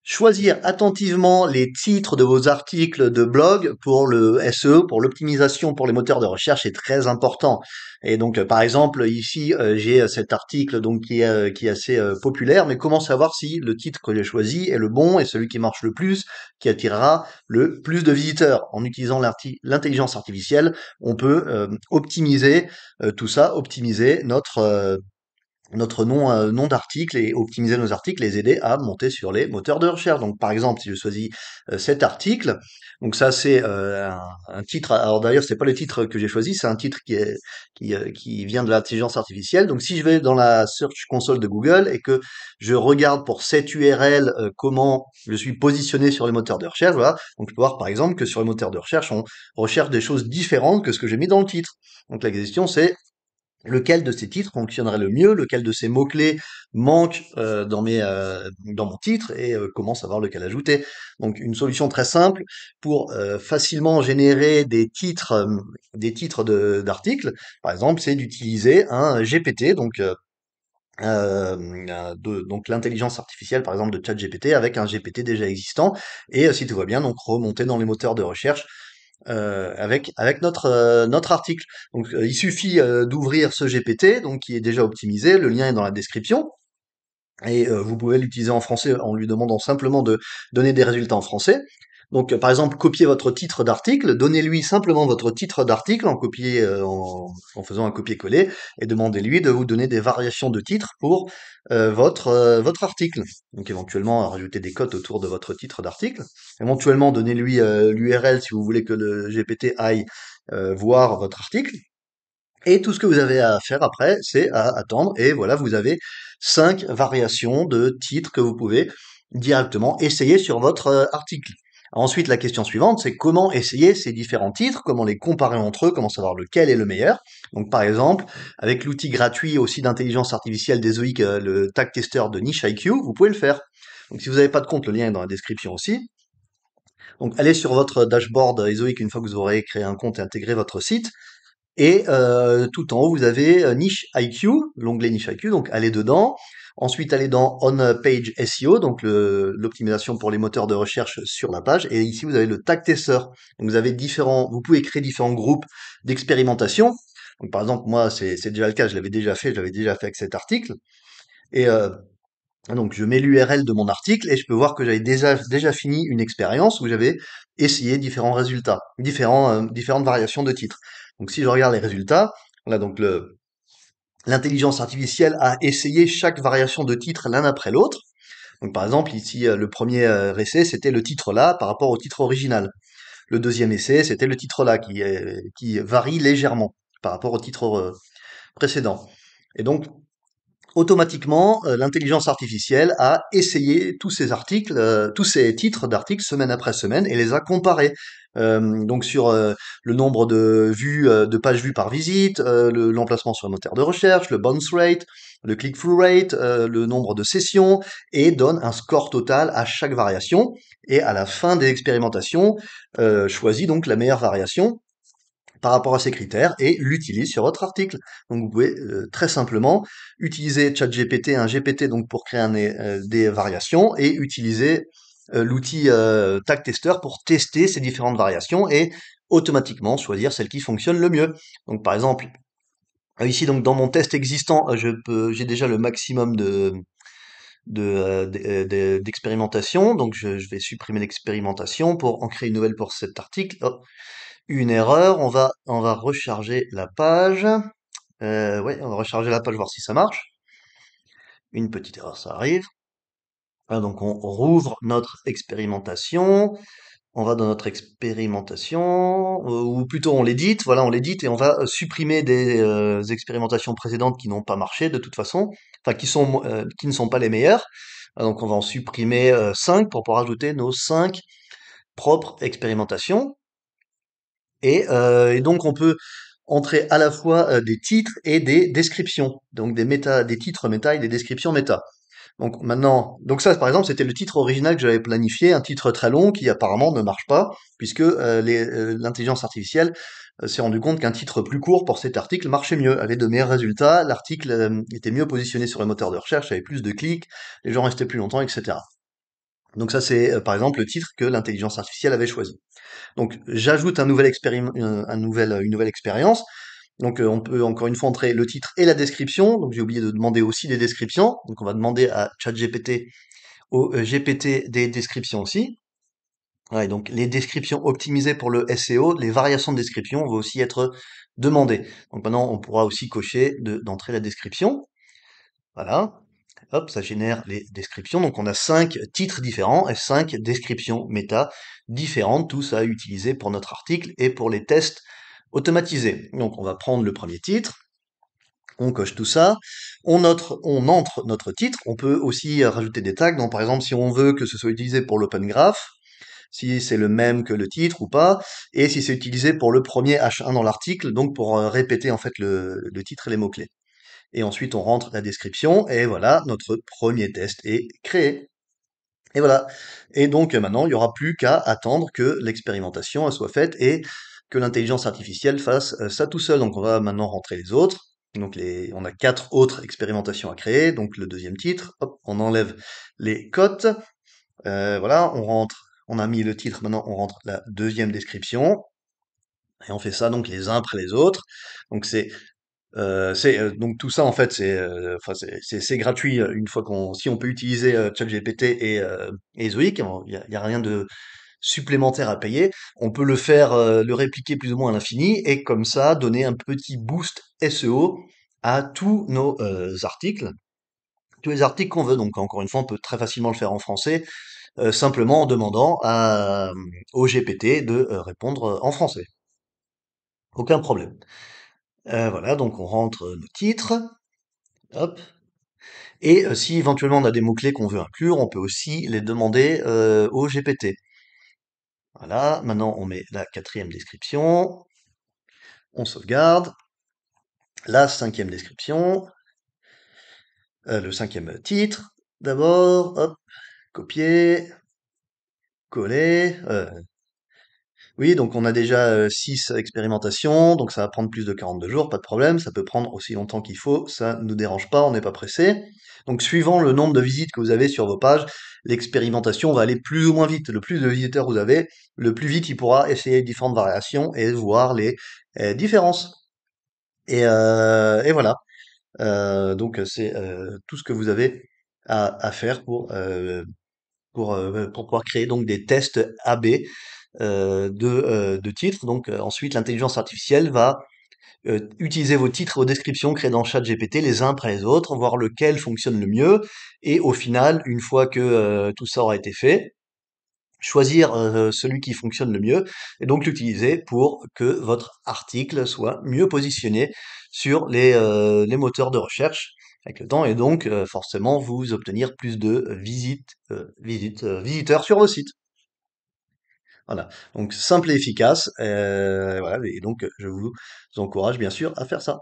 Choisir attentivement les titres de vos articles de blog pour le SEO, pour l'optimisation pour les moteurs de recherche est très important. Et donc, par exemple, ici, j'ai cet article donc qui est assez populaire, mais comment savoir si le titre que j'ai choisi est le bon et celui qui marche le plus, qui attirera le plus de visiteurs? En utilisant l'intelligence artificielle, on peut optimiser tout ça, optimiser notre nom d'article et optimiser nos articles, les aider à monter sur les moteurs de recherche. Donc, par exemple, si je choisis cet article, donc ça c'est un titre. Alors d'ailleurs, c'est pas le titre que j'ai choisi, c'est un titre qui vient de l'intelligence artificielle. Donc, si je vais dans la Search Console de Google et que je regarde pour cette URL comment je suis positionné sur les moteurs de recherche, voilà. Donc, je peux voir par exemple que sur les moteurs de recherche, on recherche des choses différentes que ce que j'ai mis dans le titre. Donc, la question c'est lequel de ces titres fonctionnerait le mieux, lequel de ces mots-clés manque dans mon titre et comment savoir lequel ajouter. Donc une solution très simple pour facilement générer des titres d'articles, par exemple, c'est d'utiliser un GPT, donc l'intelligence artificielle par exemple de ChatGPT avec un GPT déjà existant et si tout va bien donc remonter dans les moteurs de recherche avec notre article. Donc il suffit d'ouvrir ce GPT, donc qui est déjà optimisé, le lien est dans la description, et vous pouvez l'utiliser en français en lui demandant simplement de donner des résultats en français. Donc par exemple, copiez votre titre d'article, donnez-lui simplement votre titre d'article en faisant un copier-coller, et demandez-lui de vous donner des variations de titre pour votre article. Donc éventuellement rajouter des cotes autour de votre titre d'article. Éventuellement donnez-lui l'URL si vous voulez que le GPT aille voir votre article. Et tout ce que vous avez à faire après, c'est à attendre. Et voilà, vous avez 5 variations de titres que vous pouvez directement essayer sur votre article. Ensuite, la question suivante, c'est comment essayer ces différents titres, comment les comparer entre eux, comment savoir lequel est le meilleur. Donc, par exemple, avec l'outil gratuit aussi d'intelligence artificielle des OIC, le tag tester de Niche IQ, vous pouvez le faire. Donc, si vous n'avez pas de compte, le lien est dans la description aussi. Donc, allez sur votre dashboard ESOIC une fois que vous aurez créé un compte et intégré votre site. Et tout en haut, vous avez Niche IQ, l'onglet Niche IQ, donc allez dedans. Ensuite, allez dans On-Page SEO, donc l'optimisation pour les moteurs de recherche sur la page. Et ici, vous avez le tag tester. Donc vous pouvez créer différents groupes d'expérimentation. Donc par exemple, moi, c'est déjà le cas, je l'avais déjà fait avec cet article. Et donc je mets l'URL de mon article et je peux voir que j'avais déjà fini une expérience où j'avais essayé différents résultats, différentes variations de titres. Donc si je regarde les résultats, là donc l'intelligence artificielle a essayé chaque variation de titre l'un après l'autre. Donc par exemple ici le premier essai c'était le titre là par rapport au titre original. Le deuxième essai c'était le titre là qui varie légèrement par rapport au titre précédent. Et donc automatiquement, l'intelligence artificielle a essayé tous ces articles, tous ces titres d'articles semaine après semaine et les a comparés. Donc sur le nombre de vues, de pages vues par visite, l'emplacement sur le moteur de recherche, le bounce rate, le click-through rate, le nombre de sessions, et donne un score total à chaque variation. Et à la fin des expérimentations, choisit donc la meilleure variation par rapport à ces critères et l'utilise sur votre article. Donc vous pouvez très simplement utiliser ChatGPT, un GPT donc pour créer des variations et utiliser l'outil Tag Tester pour tester ces différentes variations et automatiquement choisir celle qui fonctionne le mieux. Donc par exemple, ici donc dans mon test existant, j'ai déjà le maximum d'expérimentation. Donc je vais supprimer l'expérimentation pour en créer une nouvelle pour cet article. Hop, une erreur, on va recharger la page. Ouais, on va recharger la page, voir si ça marche. Une petite erreur, ça arrive. Ah, donc on rouvre notre expérimentation. On va dans notre expérimentation, ou plutôt on l'édite, voilà, on l'édite et on va supprimer des expérimentations précédentes qui n'ont pas marché de toute façon, enfin qui ne sont pas les meilleures. Ah, donc on va en supprimer 5 pour pouvoir ajouter nos 5 propres expérimentations. Et donc on peut entrer à la fois des titres et des descriptions, donc des titres méta et des descriptions méta. Donc maintenant, donc ça par exemple c'était le titre original que j'avais planifié, un titre très long qui apparemment ne marche pas, puisque l'intelligence artificielle s'est rendu compte qu'un titre plus court pour cet article marchait mieux, avait de meilleurs résultats, l'article était mieux positionné sur les moteurs de recherche, avait plus de clics, les gens restaient plus longtemps, etc. Donc ça, c'est par exemple le titre que l'intelligence artificielle avait choisi. Donc j'ajoute un nouvel une nouvelle expérience. Donc on peut encore une fois entrer le titre et la description. Donc j'ai oublié de demander aussi des descriptions. Donc on va demander à ChatGPT au GPT des descriptions aussi. Ouais, donc les descriptions optimisées pour le SEO, les variations de description vont aussi être demandées. Donc maintenant on pourra aussi cocher d'entrer la description. Voilà. Hop, ça génère les descriptions. Donc on a 5 titres différents et 5 descriptions méta différentes, tous à utiliser pour notre article et pour les tests automatisés. Donc on va prendre le premier titre, on coche tout ça, on entre notre titre. On peut aussi rajouter des tags. Donc par exemple, si on veut que ce soit utilisé pour l'open graph, si c'est le même que le titre ou pas, et si c'est utilisé pour le premier H1 dans l'article, donc pour répéter en fait le titre et les mots-clés. Et ensuite, on rentre la description, et voilà, notre premier test est créé. Et voilà. Et donc maintenant, il n'y aura plus qu'à attendre que l'expérimentation soit faite et que l'intelligence artificielle fasse ça tout seul. Donc on va maintenant rentrer les autres. Donc on a 4 autres expérimentations à créer. Donc le deuxième titre, hop, on enlève les cotes. Voilà, on a mis le titre, maintenant on rentre la deuxième description. Et on fait ça donc les uns après les autres. Donc donc tout ça en fait enfin c'est gratuit une fois qu'on si on peut utiliser ChatGPT et Zoic, il y a rien de supplémentaire à payer. On peut le faire le répliquer plus ou moins à l'infini et comme ça donner un petit boost SEO à tous nos articles, tous les articles qu'on veut. Donc encore une fois, on peut très facilement le faire en français simplement en demandant au GPT de répondre en français. Aucun problème. Voilà, donc on rentre nos titres. Hop. Et si éventuellement on a des mots-clés qu'on veut inclure, on peut aussi les demander au GPT. Voilà, maintenant on met la quatrième description, on sauvegarde, la cinquième description, le cinquième titre, d'abord, hop, copier, coller. Oui, donc on a déjà 6 expérimentations, donc ça va prendre plus de 42 jours, pas de problème, ça peut prendre aussi longtemps qu'il faut, ça ne nous dérange pas, on n'est pas pressé. Donc suivant le nombre de visites que vous avez sur vos pages, l'expérimentation va aller plus ou moins vite. Le plus de visiteurs vous avez, le plus vite il pourra essayer différentes variations et voir les différences. Et voilà. Donc c'est tout ce que vous avez à faire pour pouvoir créer donc des tests AB de titres. Donc ensuite, l'intelligence artificielle va utiliser vos titres et vos descriptions créées dans ChatGPT les uns après les autres, voir lequel fonctionne le mieux, et au final, une fois que tout ça aura été fait, choisir celui qui fonctionne le mieux, et donc l'utiliser pour que votre article soit mieux positionné sur les moteurs de recherche avec le temps, et donc forcément vous obtenir plus de visiteurs sur vos sites. Voilà, donc simple et efficace, voilà, et donc je vous encourage bien sûr à faire ça.